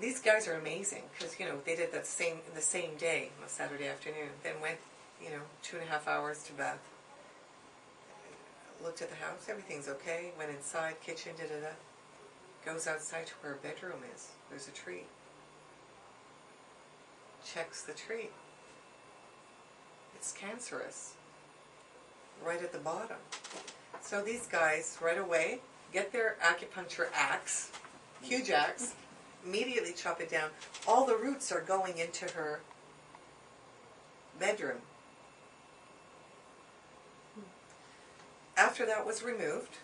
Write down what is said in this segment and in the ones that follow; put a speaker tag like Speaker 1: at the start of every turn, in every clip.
Speaker 1: these guys are amazing because, you know, they did that in the same day, on Saturday afternoon. Then went, you know, 2.5 hours to Beth. Looked at the house, everything's okay. Went inside, kitchen, da-da-da. Goes outside to where her bedroom is. There's a tree. Checks the tree. It's cancerous. Right at the bottom. So these guys, right away, get their acupuncture axe, huge axe, immediately chop it down. All the roots are going into her bedroom. After that was removed,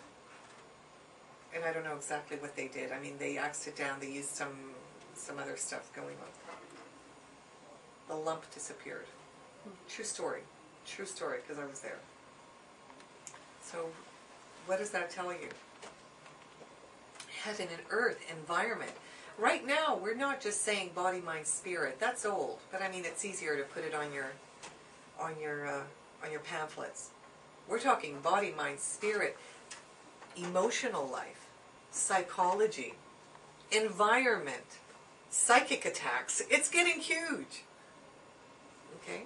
Speaker 1: and I don't know exactly what they did. I mean, they axed it down. They used some other stuff going on. The lump disappeared. True story. True story, because I was there. So, what does that tell you? Heaven and earth, environment. Right now, we're not just saying body, mind, spirit. That's old, but I mean, it's easier to put it on your pamphlets. We're talking body, mind, spirit, emotional life, psychology, environment, psychic attacks. It's getting huge. Okay?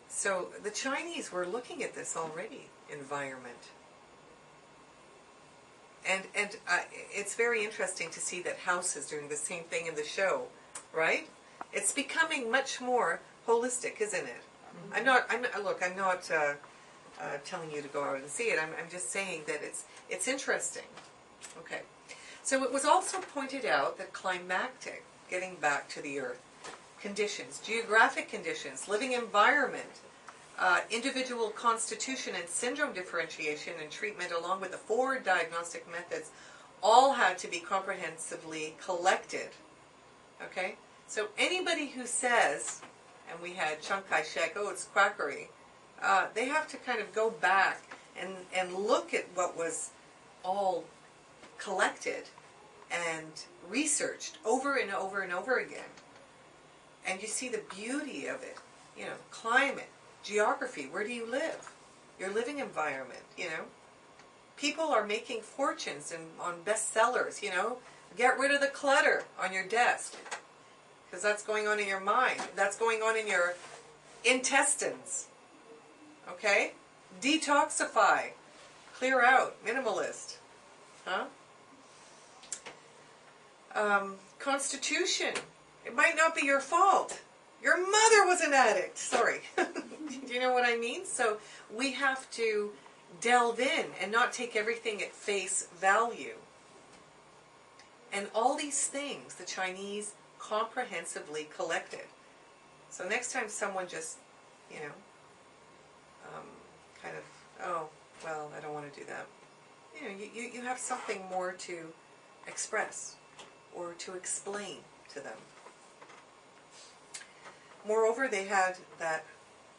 Speaker 1: So the Chinese were looking at this already, environment. And it's very interesting to see that House is doing the same thing in the show, right? It's becoming much more holistic, isn't it? I'm not telling you to go out and see it. I'm just saying that it's interesting. Okay. So it was also pointed out that climactic, getting back to the earth, conditions, geographic conditions, living environment, individual constitution and syndrome differentiation and treatment, along with the 4 diagnostic methods, all had to be comprehensively collected. Okay? So anybody who says, and we had Chiang Kai-shek, oh, it's quackery, they have to kind of go back and look at what was all collected and researched over and over and over again. And you see the beauty of it. You know, climate, geography, where do you live? Your living environment, you know. People are making fortunes on bestsellers, you know. Get rid of the clutter on your desk. Because that's going on in your mind. That's going on in your intestines. Okay? Detoxify. Clear out. Minimalist. Huh? Constitution. It might not be your fault. Your mother was an addict. Sorry. Do you know what I mean? So we have to delve in and not take everything at face value. And all these things the Chinese comprehensively collected. So next time someone just, you know, kind of, oh, well, I don't want to do that. You know, you have something more to express or to explain to them. Moreover, they had that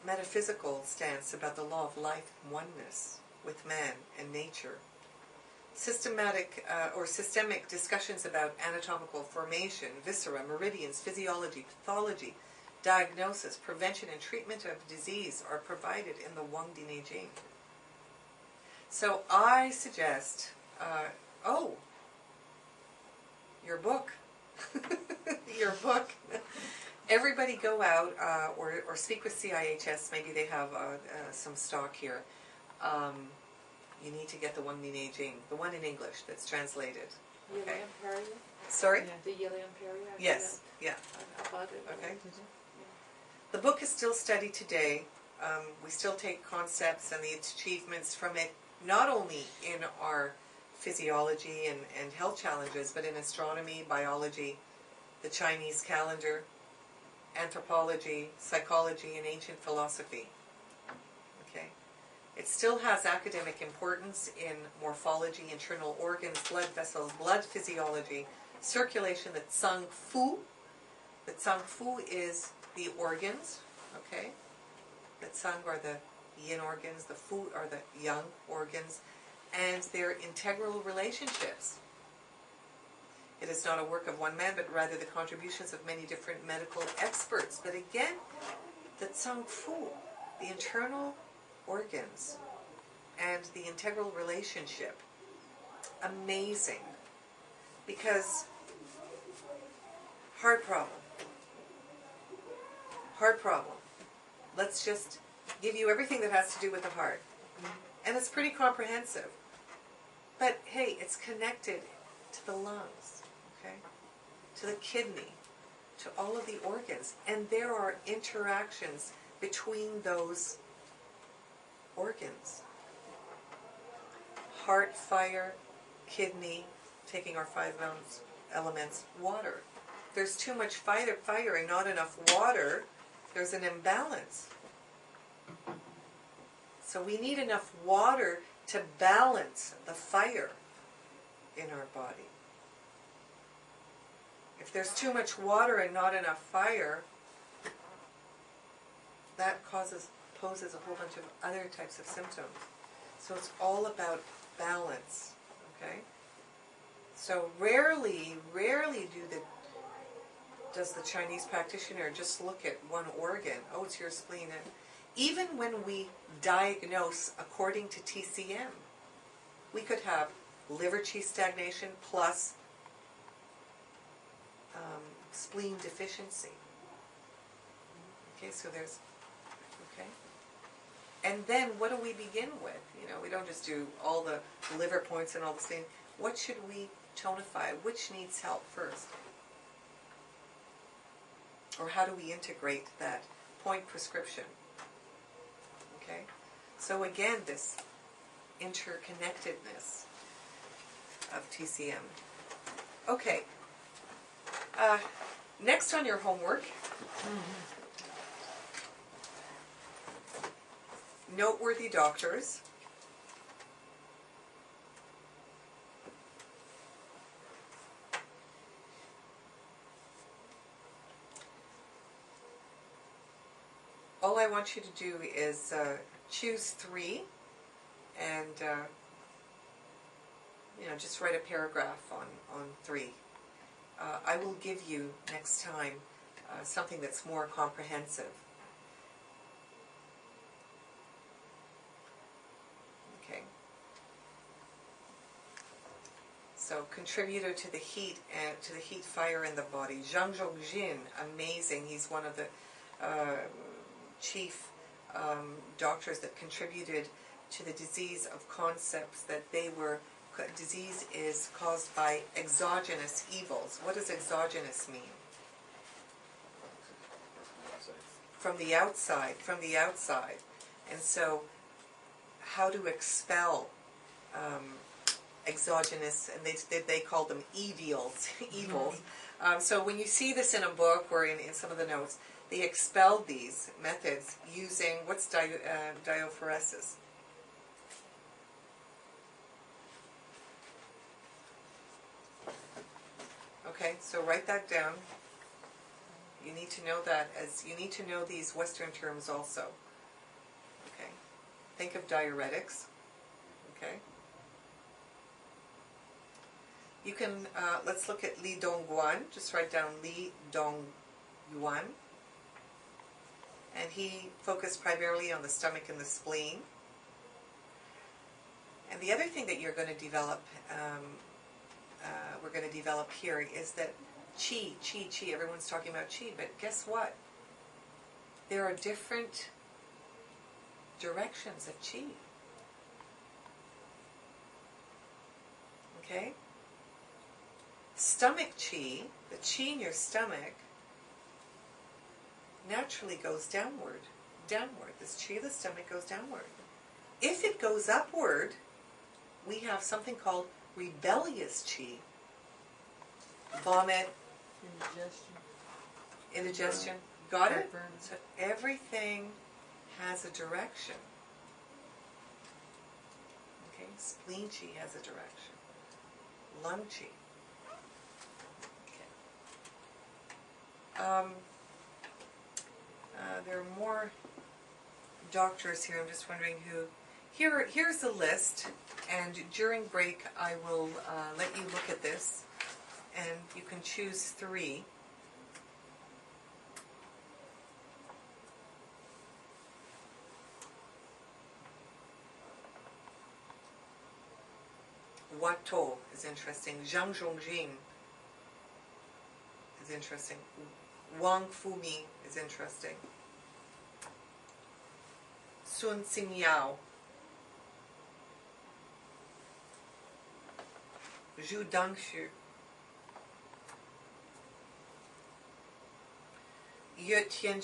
Speaker 1: metaphysical stance about the law of life oneness with man and nature. Systemic discussions about anatomical formation, viscera, meridians, physiology, pathology, diagnosis, prevention, and treatment of disease are provided in the Wang Di Neijing. So I suggest, your book. Your book. Everybody go out or speak with CIHS. Maybe they have some stock here. You need to get the Wang Di Neijing, the one in English that's translated. Okay. Sorry?
Speaker 2: Yeah. The Yellow Imperial?
Speaker 1: Yes. Yeah.
Speaker 2: I bought it.
Speaker 1: Okay. The book is still studied today. We still take concepts and the achievements from it, not only in our physiology and health challenges, but in astronomy, biology, the Chinese calendar, anthropology, psychology, and ancient philosophy. Okay. It still has academic importance in morphology, internal organs, blood vessels, blood physiology, circulation, the Tsang Fu. The Tsang Fu is the organs, okay? The Tsang are the yin organs, the Fu are the yang organs, and their integral relationships. It is not a work of one man, but rather the contributions of many different medical experts. But again, the Tsang Fu, the internal organs, and the integral relationship, amazing. Because Heart problem. Heart problem. Let's just give you everything that has to do with the heart. And it's pretty comprehensive. But hey, it's connected to the lungs, okay? To the kidney, to all of the organs. And there are interactions between those organs. Heart, fire, kidney, taking our five elements, water. There's too much fire and not enough water, there's an imbalance. So we need enough water to balance the fire in our body. If there's too much water and not enough fire, that poses a whole bunch of other types of symptoms. So it's all about balance, okay? So rarely does the Chinese practitioner just look at one organ. Oh, it's your spleen. And even when we diagnose according to TCM, we could have liver qi stagnation plus spleen deficiency. Okay, so there's, okay. And then what do we begin with? You know, we don't just do all the liver points and all the things. What should we tonify? Which needs help first? Or how do we integrate that point prescription? Okay? So again, this interconnectedness of TCM. Okay. Next on your homework, noteworthy doctors. All I want you to do is choose 3 and just write a paragraph on 3. I will give you next time something that's more comprehensive. Okay. So contributor to the heat and to the heat fire in the body. Zhang Zhongjin, amazing. He's one of the chief doctors that contributed to the disease of concepts that disease is caused by exogenous evils. What does exogenous mean? From the outside. And so how to expel exogenous, and they call them evils. So when you see this in a book or in some of the notes, they expelled these methods using, what's diaphoresis? Okay, so write that down. You need to know that, as you need to know these Western terms also. Okay, think of diuretics. Okay. You can, let's look at Li Dongguan. Just write down Li Dongyuan. And he focused primarily on the stomach and the spleen. And the other thing that you're going to develop, we're going to develop here, is that qi. Everyone's talking about qi, but guess what? There are different directions of qi. Okay? Stomach qi, the qi in your stomach, naturally goes downward. This qi of the stomach goes downward. If it goes upward, we have something called rebellious qi. Vomit. Indigestion. Got it? So everything has a direction. Okay? Spleen qi has a direction. Lung qi. Okay. There are more doctors here. I'm just wondering who. Here's the list, and during break I will let you look at this, and you can choose 3. Watteau is interesting. Zhang Zhongjing is interesting. Wang Fumi is interesting. Sun Xingyao. Zhu Dangshu. Ye Tian.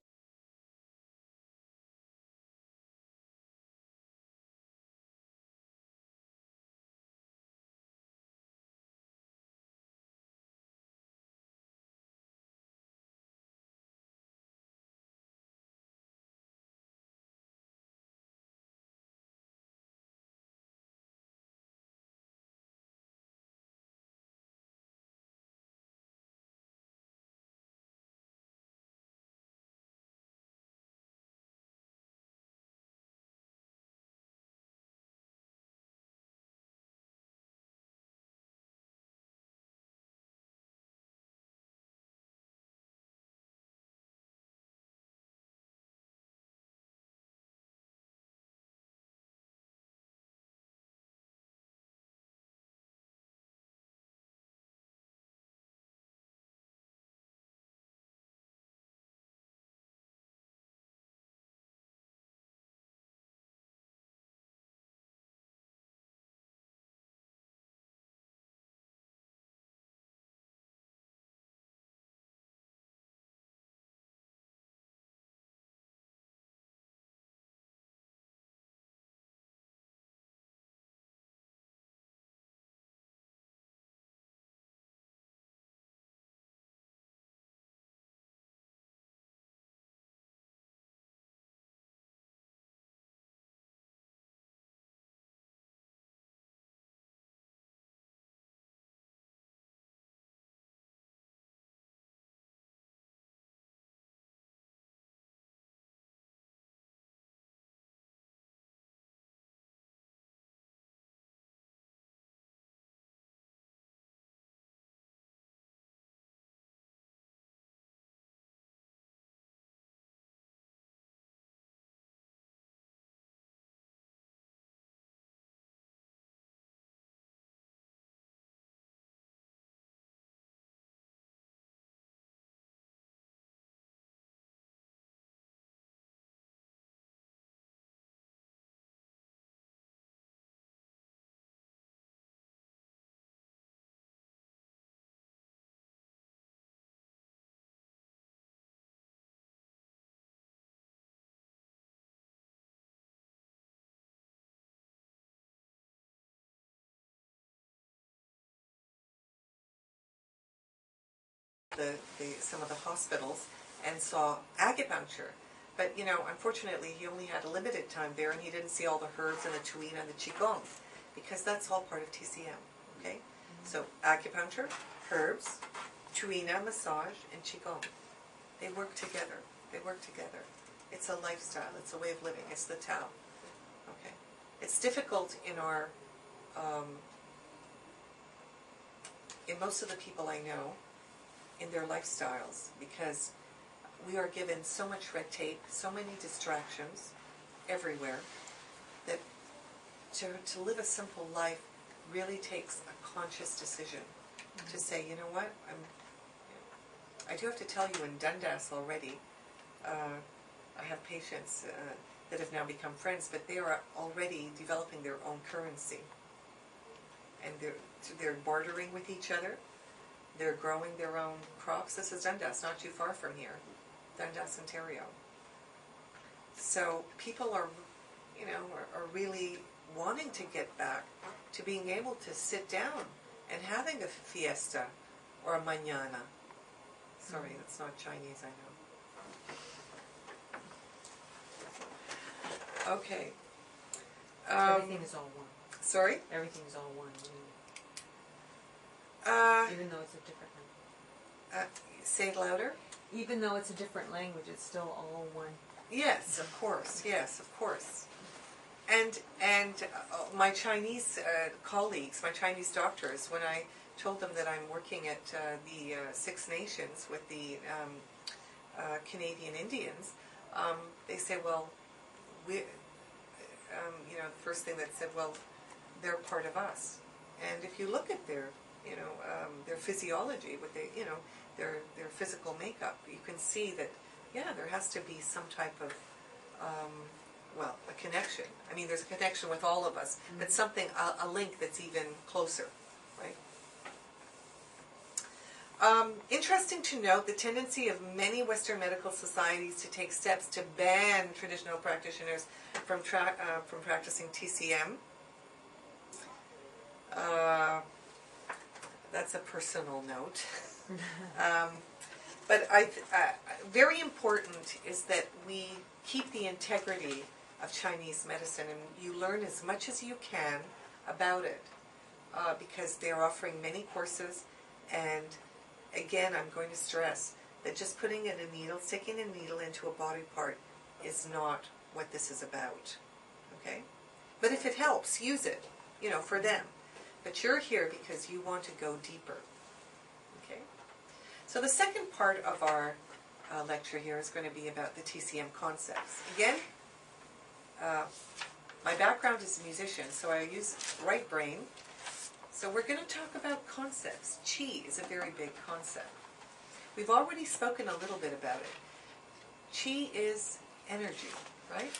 Speaker 1: Some of the hospitals and saw acupuncture. But, you know, unfortunately, he only had a limited time there, and he didn't see all the herbs and the tuina and the qigong, because that's all part of TCM, okay? So acupuncture, herbs, tuina, massage, and qigong. They work together. They work together. It's a lifestyle. It's a way of living. It's the Tao. Okay. It's difficult in our, in most of the people I know, in their lifestyles, because we are given so much red tape, so many distractions everywhere, that to live a simple life really takes a conscious decision to say, you know what, I do have to tell you, in Dundas already, I have patients that have now become friends, but they are already developing their own currency, and they're bartering with each other. They're growing their own crops. This is Dundas, not too far from here, Dundas, Ontario. So people are, you know, are really wanting to get back to being able to sit down and having a fiesta or a mañana. Sorry, that's not Chinese, I know. Okay.
Speaker 3: Everything is all one.
Speaker 1: Sorry?
Speaker 3: Everything is all one. Even though it's a different language.
Speaker 1: Say it louder.
Speaker 3: Even though it's a different language, it's still all one.
Speaker 1: Yes, of course. Yes, of course. And my Chinese colleagues, my Chinese doctors, when I told them that I'm working at the Six Nations with the Canadian Indians, they said, well, we, you know, the first thing that said, well, they're part of us. And if you look at their, you know, their physiology, what they, you know, their physical makeup, you can see that, yeah, there has to be some type of, well, a connection. I mean, there's a connection with all of us, but something, a link that's even closer, right? Interesting to note the tendency of many Western medical societies to take steps to ban traditional practitioners from practicing TCM. That's a personal note. But very important is that we keep the integrity of Chinese medicine, and you learn as much as you can about it, because they're offering many courses. And again, I'm going to stress that just putting in a needle, sticking a needle into a body part is not what this is about, okay? But if it helps, use it, you know, for them. But you're here because you want to go deeper, okay? So the second part of our lecture here is going to be about the TCM concepts. Again, my background is a musician, so I use right brain. So we're going to talk about concepts. Qi is a very big concept. We've already spoken a little bit about it. Qi is energy, right?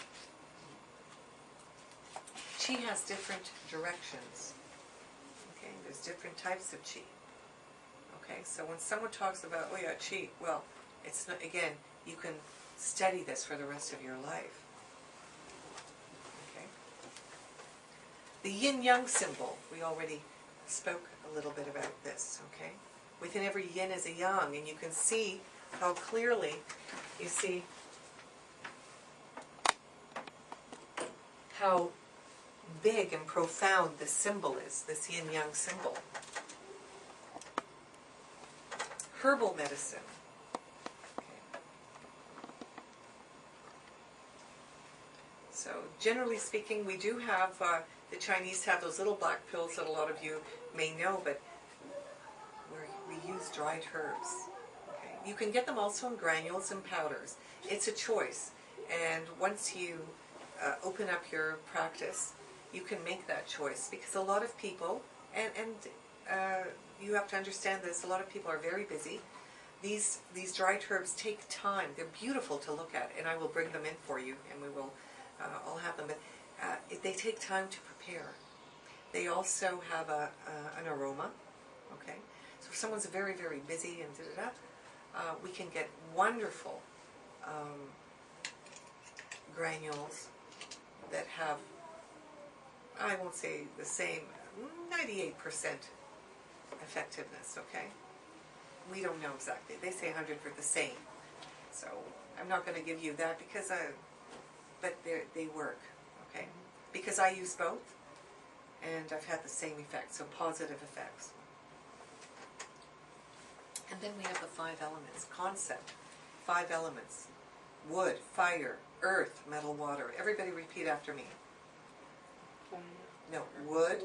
Speaker 1: Qi has different directions. Okay, there's different types of qi. Okay, so when someone talks about, oh yeah, qi, well, it's not, again, you can study this for the rest of your life. Okay. The yin-yang symbol, we already spoke a little bit about this, okay? Within every yin is a yang, and you can see how clearly, you see how big and profound this symbol is, this yin-yang symbol. Herbal medicine. Okay. So generally speaking, we do have, the Chinese have those little black pills that a lot of you may know, but we use dried herbs. Okay. You can get them also in granules and powders. It's a choice. And once you open up your practice, you can make that choice, because a lot of people, and you have to understand this, a lot of people are very busy. These dried herbs take time. They're beautiful to look at, and I will bring them in for you, and we will all have them. But they take time to prepare. They also have an aroma. Okay, so if someone's very, very busy and we can get wonderful granules that have, I won't say the same, 98% effectiveness, okay? We don't know exactly. They say 100 for the same. So I'm not going to give you that because but they work, okay? Because I use both, and I've had the same effect, so positive effects. And then we have the 5 elements, concept, 5 elements. Wood, fire, earth, metal, water. Everybody repeat after me. No, wood,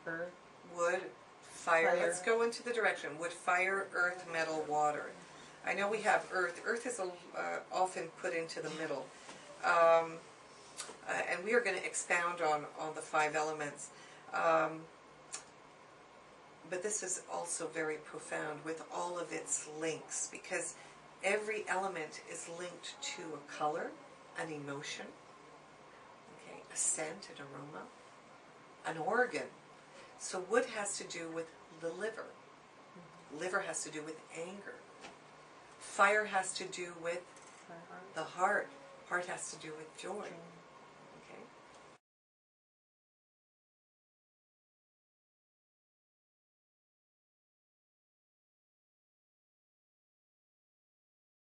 Speaker 3: Earth.
Speaker 1: wood, fire.
Speaker 3: Fire.
Speaker 1: Let's go into the direction. Wood, fire, earth, metal, water. I know we have earth. Earth is often put into the middle. And we are going to expound on the 5 elements. But this is also very profound with all of its links, because every element is linked to a color, an emotion, okay, a scent, an aroma, an organ. So wood has to do with the liver. Liver has to do with anger. Fire has to do with the heart. Heart has to do with joy.